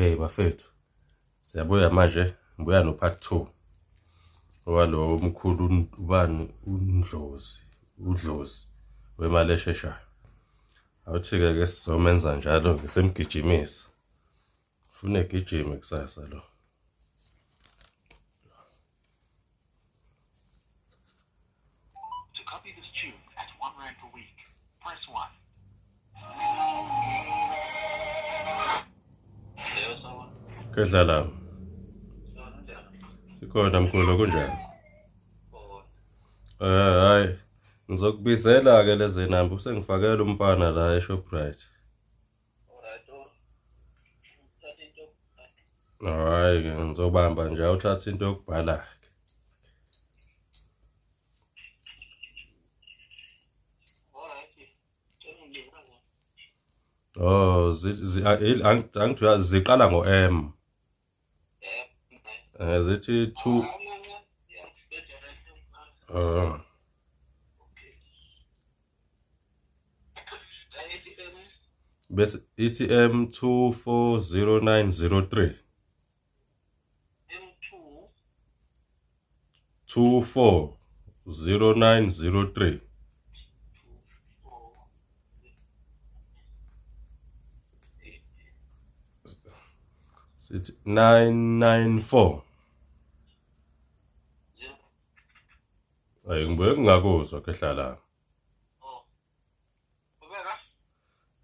Hey bafethu, siyabuya manje, ngibuya no part 2 walo omkhulu ubani udlozi wemali esheshayo. Awuthi-ke sizomenza njalo ngisemgijimisa. Ufuna egijime kusasa lo. To copy this tune at R1 per week, press 1. Kedlala. Sikhona mkhulu kunjani? Hayi. Ngizokubizela ke lezi namba usengifakela umfana la eShoprite. Hayi ke ngizobamba nje awuthatha into yokubhala ke. Oh, angithiwa ziqala ngo-M. Zithi 2 bese ithi M240903 240903 sithi 994. Hayi ngibuye ngingakuzwa kehlala.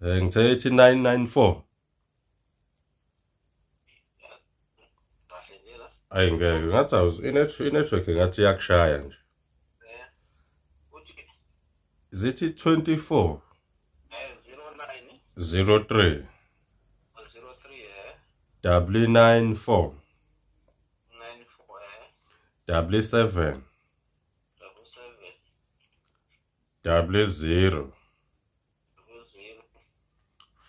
Ngithe ithi 994. Hayi ngeke ngathi inetwork ngathi yakushaya nje. Zithi 24 03 994 77 00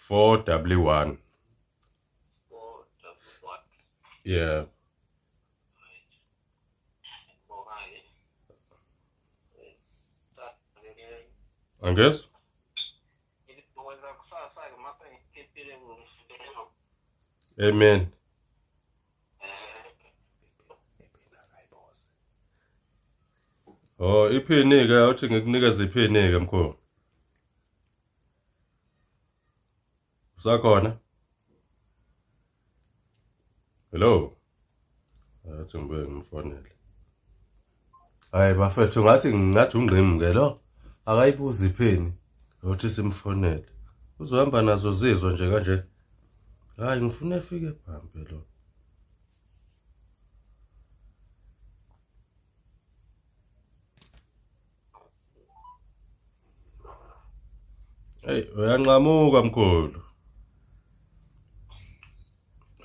411. Yeah. I guess. Amen. Oh, iphini ke uthi ngikunikeza iphini ke mkhulu. Usakhona? Hello. Athi ngibuye ngimfonele. Hayi bafethu ngathi ungqimi ke lo. Akayibuza iphini. Uthi simfonele. Uzohamba nazo zizwe nje kanje. Hayi ngifuna efike ebhambe lo. Hey, uyanqamuka mkhulu.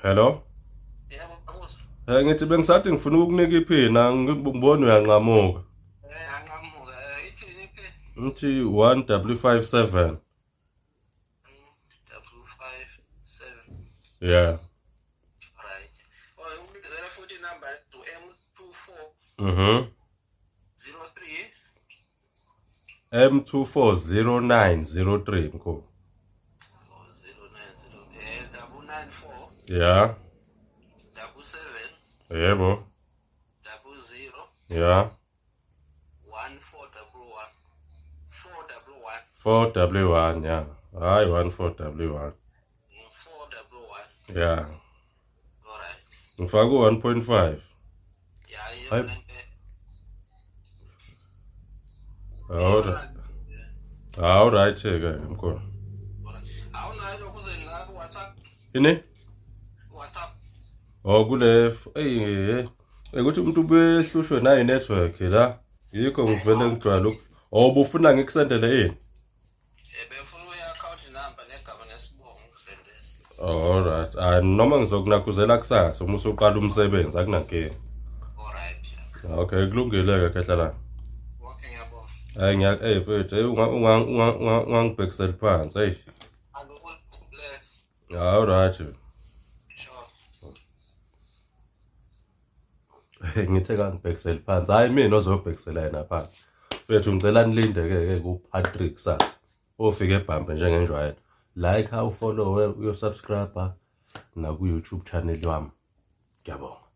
Hello? Yebo, babuza. Ngithi bengisathi ngifuna ukukunika iphini, ngibona uyanqamuka. Angamuka. Ithini iphini? Ngithi 1W57. W57. Yeah. Right. Oh, ubizela futhi number to M24 03 M240903 mkhulu. 090 Yeah. 77 Yebo. 00 Yeah. 1411 411 4W1, yeah. Hayi 14W1. 411. Yeah. Alright. Ngifaka u1.5. Yeah, Hayi. yona. Alright ke mkhulu. Awunayo lokho uzengaka WhatsApp? Ini? WhatsApp. Oh kule ukuthi umuntu ubehlushwe nayi network la. Yikho ngivele ngijwayele ubufuna ngikusendele yini? Befuna uya-account number negama nesibongo ngikusendele. Alright. Noma ngizokunakuzela kusasa uma usuqala umsebenzi akunankinga. Alright. Okay, kulungile ke kehlala. Okay, ngiyabonga. Hayi mfethu ungangibhekisela phansi hey. Alright. Sure. Ngithe kangibhekisela phansi. Hayi mina ozobhekisela yena phansi. Mfethu ngicela nilinde ke kuPatrick sasa. Ofike ebhambe njengenjwayelo. Like, follow, uyosubscribe. naku-YouTube channel wami. Ngiyabonga.